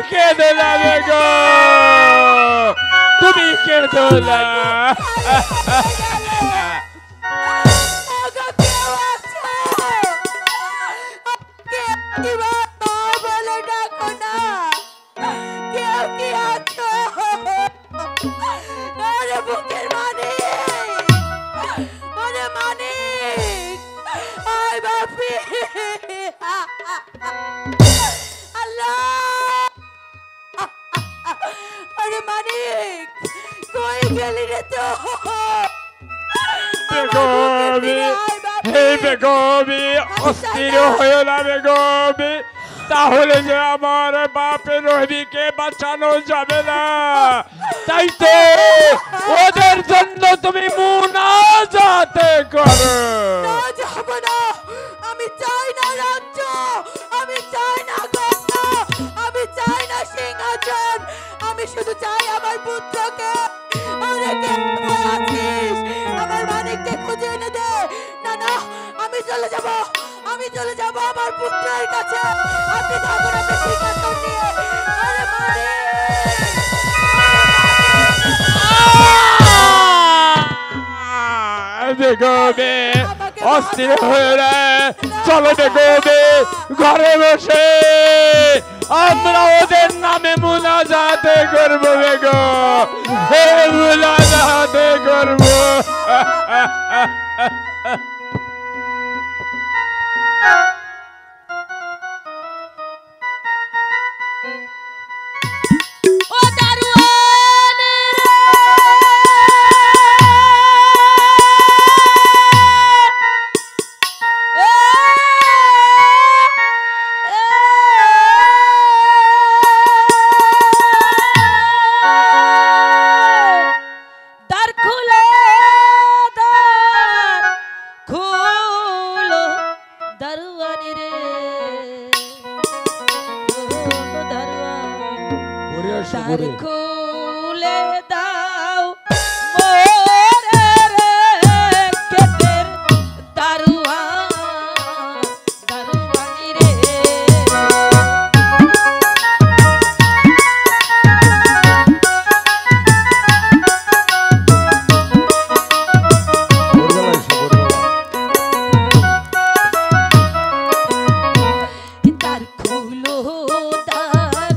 কেঁদো না গো, তুমি কেঁদো না। ওগো, কেউ আছো? কেউ মা বলে ডাকো না। কেউ কি আছো? আরে বুকের মানিক, ওরে মানিক, আয় বাপি। আল্লাহ, আরে মানিক, কই গেলি রে তো? বেগমি, হে বেগমি, অস্থির হয়ে না বেগমি, তাহলে যে আমার বাপের রহিকে বাঁচানো যাবে না, তাই তো ওদের জন্য তুমি মুনাজাতে করো। না, যাব না। আমি চাই না রাজ্য, আমি চাই না গঙ্গা, আমি চাই না সিংহাসন, আমি শুধু চাই আমার পুত্রকে। আরে কে আছিস? আমার মানিককে খুঁজে এনে দে। না না, আমি চলে যাব, আমি চলে যাব আমার পুত্রের কাছে। আপনি থাকুন আপনার সিংহাসন নিয়ে। আরে মানিক, বেগমে অস্থির হয়ে রে, চলো বেগমে, ঘরে বসে আমরা ওদের নামে মুনাজাতে করবো বেগম, হে মুনাজাতে করবো। ও দারোয়ান দ্বার খুলো, দ্বার খুলো, দারোয়ান রে, ও দারোয়ান, দ্বার খুলে দাও মোরে রে গেটের দারোয়ান, দারোয়ানি রে। দ্বার খুলো, দ্বার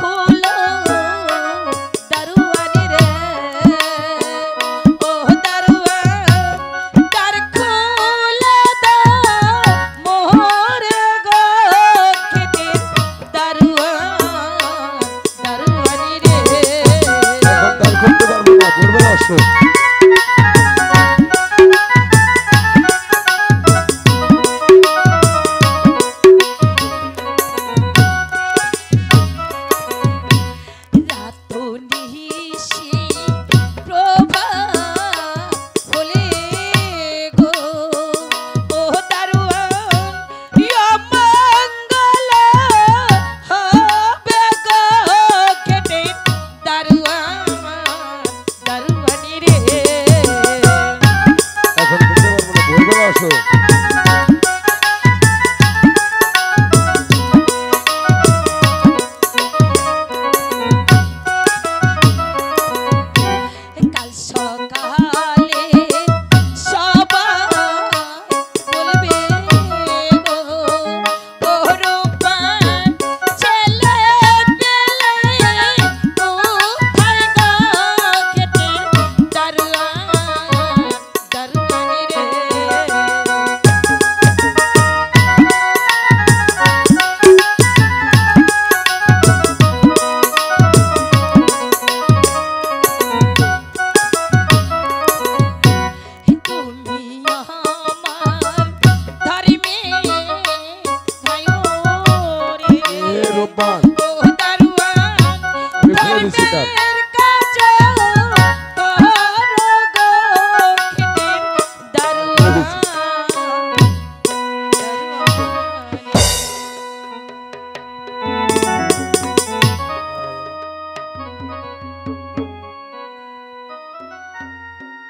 খুলো, দারোয়ানি রে, ও দারোয়ান, দ্বার খুলে দাও মোরে গো গেটের দারোয়ান, দারোয়ানি রে। দ্বার খুলতে পারবো না, ভোরবেলা আসো। রাতনিশি প্রভাত হলে গো, ও দারোয়ান, অমঙ্গল হবে গো গেটের দারোয়ান, দারোয়ানি রে। এখন খুলতে পারবো না, ভোরবেলা আসো। কাল সকালে সবাই বলবে গো, ও রূপবান ছেলে পেলে কোথায় গো গেটের দারোয়ান, দারোয়ানি রে। তুমি আমার ধর্মে ভাইও রে, রূপবান, ও দারোয়ান, আমি ফেলে দিচ্ছি তার। ধর্মের কাজ করো গো গেটের দারোয়ান,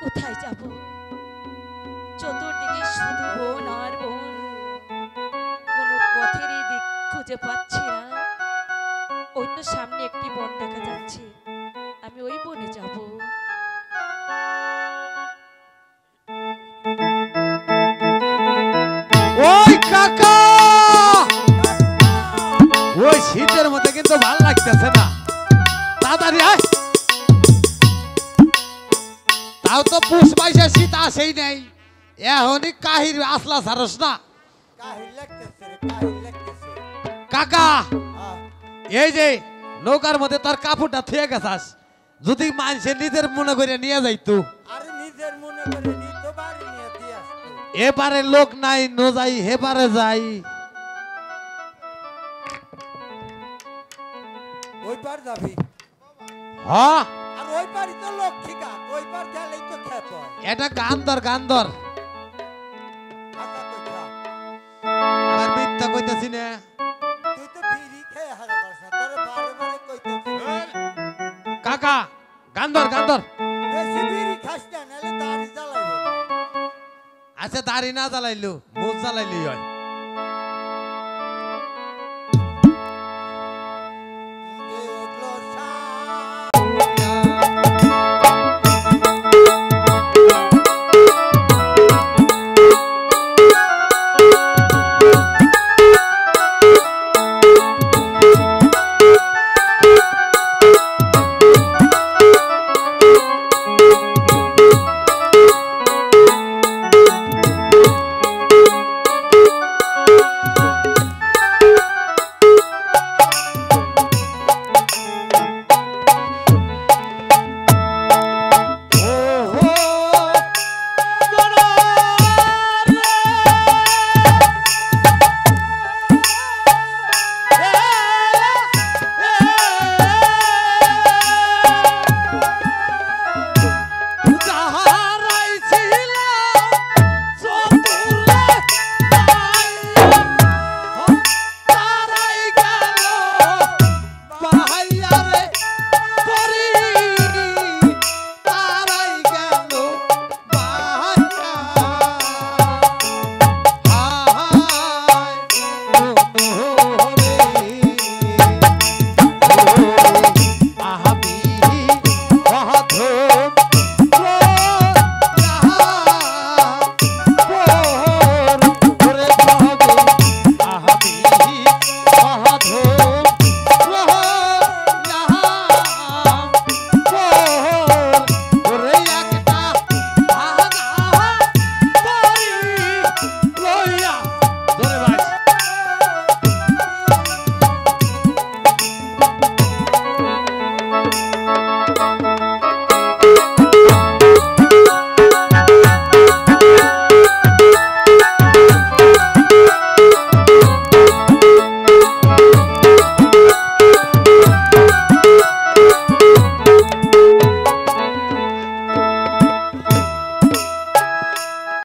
কোথায় যাব? চতুর্দিকে শুধু বন আর বন, কোনো পথেরই দিক খুঁজে পাচ্ছি না। ও ওই তো সামনে একটি বন দেখা যাচ্ছে, আমি ওই বনে যাব। ওই কাকা, ওই শীতের মধ্যে কিন্তু ভালো লাগতেছে না, তাড়াতাড়ি আয়। তাও তো পুষ মাসে শীত আসেই নাই, এখনই কাহির আসলা সারস না। কাহিল লাগতেছে রে, কাহিল লাগতেছে। কাকা, হ্যাঁ, এই যে নৌকার মধ্যে তোর কাপড়টা থুয়ে গেছাস, যদি মানুষের নিজের মনে করে নিয়ে যাইতো। আরে নিজের মনে করে নিত বাড়ি নিয়ে দিয়ে আসতো। এবারে লোক নাই, ন যাই হেবারে যাই। ওই পার যাবি, হ্যাঁ, আর ওই পারই তো লক্ষ্মী ঘাট, ওই পার গেলেই তো খেপ হয়। এটা গান্দর গান্দর, আচ্ছা কইছা, আবার মিথ্যা কইতেছি না। তুই তো বিড়ি খেয়ে হারাবাস না, তোরে বারে বারে কইতেছি। কাকা, গান্দর গান্দর। বেশি বিড়ি খাস না, নাহলে দাড়ি জ্বালাইব না। আচ্ছা, দাড়ি না জ্বালাইলো, মুখ জ্বালাইলি হয়।